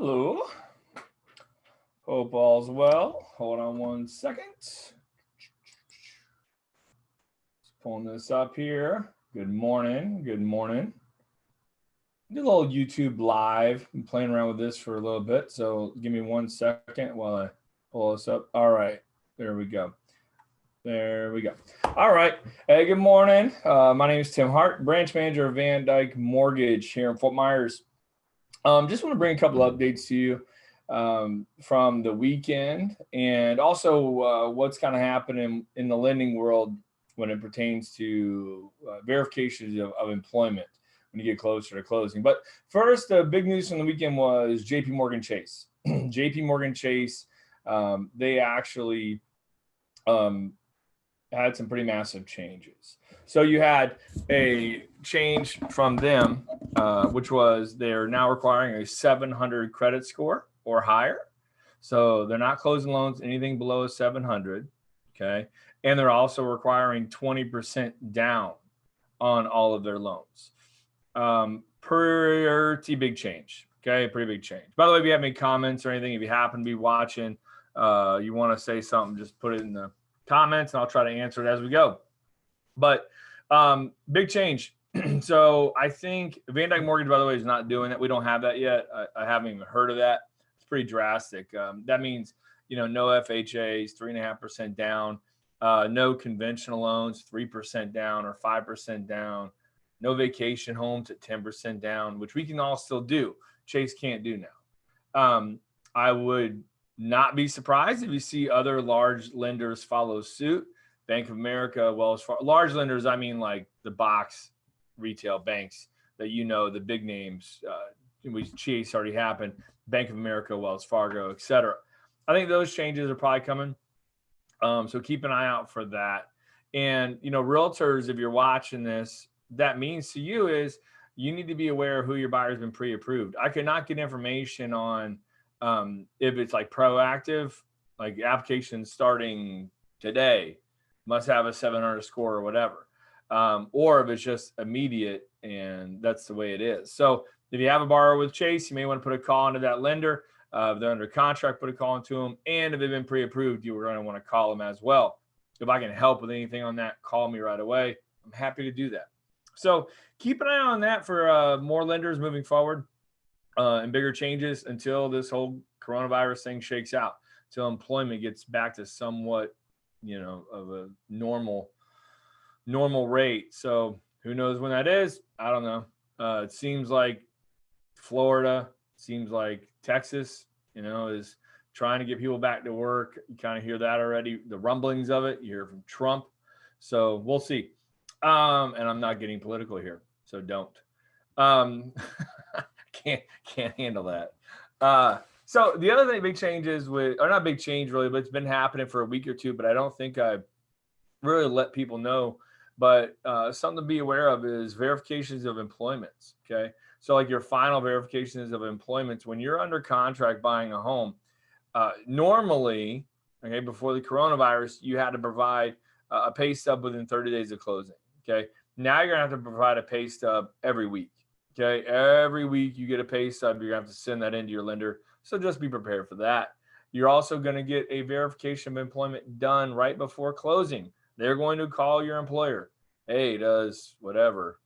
Hello. Hope all's well. Hold on one second. Just pulling this up here. Good morning. Good morning. Do a little YouTube live. Been playing around with this for a little bit, so give me 1 second while I pull this up. All right. There we go. There we go. All right. Hey, good morning. My name is Tim Hart, branch manager of Van Dyke Mortgage here in Fort Myers. Just want to bring a couple updates to you from the weekend, and also what's kind of happening in the lending world when it pertains to verifications of employment when you get closer to closing. But first, the big news from the weekend was JP Morgan Chase. JP Morgan Chase, they actually had some pretty massive changes. So you had a change from them, which was they're now requiring a 700 credit score or higher. So they're not closing loans anything below a 700, okay? And they're also requiring 20% down on all of their loans. Pretty big change, okay? Pretty big change. By the way, if you have any comments or anything, if you happen to be watching, you want to say something, just put it in the comments and I'll try to answer it as we go. But big change. So I think Van Dyke Mortgage, by the way, is not doing that. We don't have that yet. I haven't even heard of that. It's pretty drastic. That means, no FHAs, 3.5% down, no conventional loans, 3% down or 5% down, no vacation homes at 10% down, which we can all still do. Chase can't do now. I would not be surprised if you see other large lenders follow suit. Bank of America, Wells Fargo, large lenders, I mean like the box retail banks that the big names, Chase already happened, Bank of America, Wells Fargo, et cetera. I think those changes are probably coming. So keep an eye out for that. And, realtors, if you're watching this, that means to you is you need to be aware of who your buyer's been pre-approved. I could not get information on if it's like proactive, like applications starting today must have a 700 score or whatever, or if it's just immediate and that's the way it is. So if you have a borrower with Chase, you may want to put a call into that lender. If they're under contract, put a call into them. And if they've been pre-approved, you are going to want to call them as well. If I can help with anything on that, call me right away. I'm happy to do that. So keep an eye on that for more lenders moving forward and bigger changes until this whole coronavirus thing shakes out, until employment gets back to somewhat, of a normal rate. So who knows when that is? I don't know. It seems like Florida, seems like Texas, is trying to get people back to work. You kind of hear that already, the rumblings of it. You hear from Trump. So we'll see. And I'm not getting political here, so don't. Can't handle that. So the other thing, big changes or not big change really, but it's been happening for a week or two, but I don't think I really let people know. But something to be aware of is verifications of employments. Okay. So like your final verifications of employments, when you're under contract buying a home, normally, okay, before the coronavirus, you had to provide a pay stub within 30 days of closing. Okay. Now you're gonna have to provide a pay stub every week. Okay. Every week you get a pay stub, you're gonna have to send that into your lender. So just be prepared for that. You're also going to get a verification of employment done right before closing. They're going to call your employer. Hey, does whatever,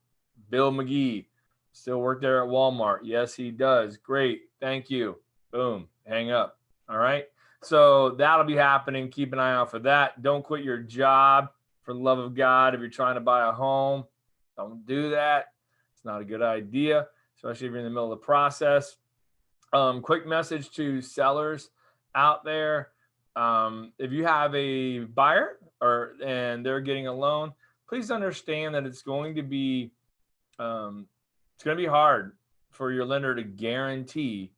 Bill McGee still work there at Walmart? Yes, he does. Great. Thank you. Boom. Hang up. All right. So that'll be happening. Keep an eye out for that. Don't quit your job for the love of God. If you're trying to buy a home, don't do that. It's not a good idea, especially if you're in the middle of the process. Quick message to sellers out there. If you have a buyer and they're getting a loan, please understand that it's going to be hard for your lender to guarantee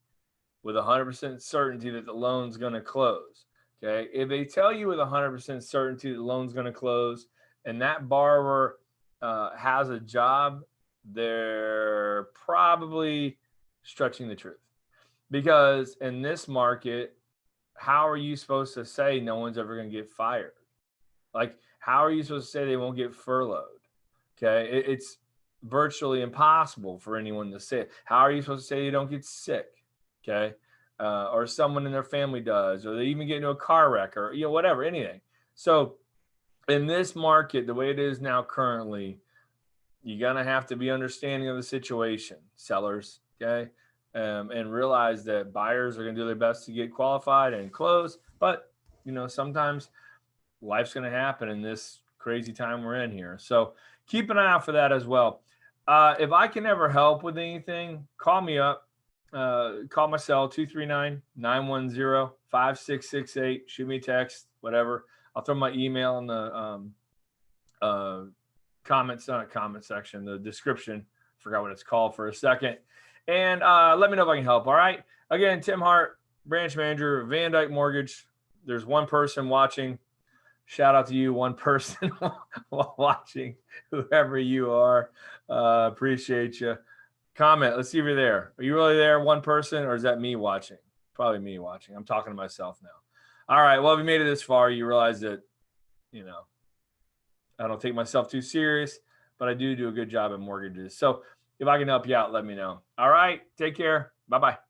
with 100% certainty that the loan's going to close. Okay. If they tell you with 100% certainty that the loan's going to close and that borrower has a job, they're probably stretching the truth. Because in this market, how are you supposed to say no one's ever going to get fired? Like, how are you supposed to say they won't get furloughed? Okay. It's virtually impossible for anyone to say it. How are you supposed to say you don't get sick? Okay. or someone in their family does, or they even get into a car wreck, or whatever, anything. So in this market, the way it is now currently, you're gonna have to be understanding of the situation, sellers, okay, and realize that buyers are gonna do their best to get qualified and close. But sometimes life's gonna happen in this crazy time we're in here. So keep an eye out for that as well. If I can ever help with anything, call me up. Call my cell 239-910-5668. Shoot me a text, whatever. I'll throw my email in the comment section, the description. Forgot what it's called for a second. And let me know if I can help. All right. Again, Tim Hart, branch manager, Van Dyke Mortgage. There's one person watching. Shout out to you, one person watching, whoever you are. Appreciate you. Comment. Let's see if you're there. Are you really there, one person, or is that me watching? Probably me watching. I'm talking to myself now. All right. Well, if you made it this far, you realize that, I don't take myself too serious, but I do a good job at mortgages. So if I can help you out, let me know. All right. Take care. Bye-bye.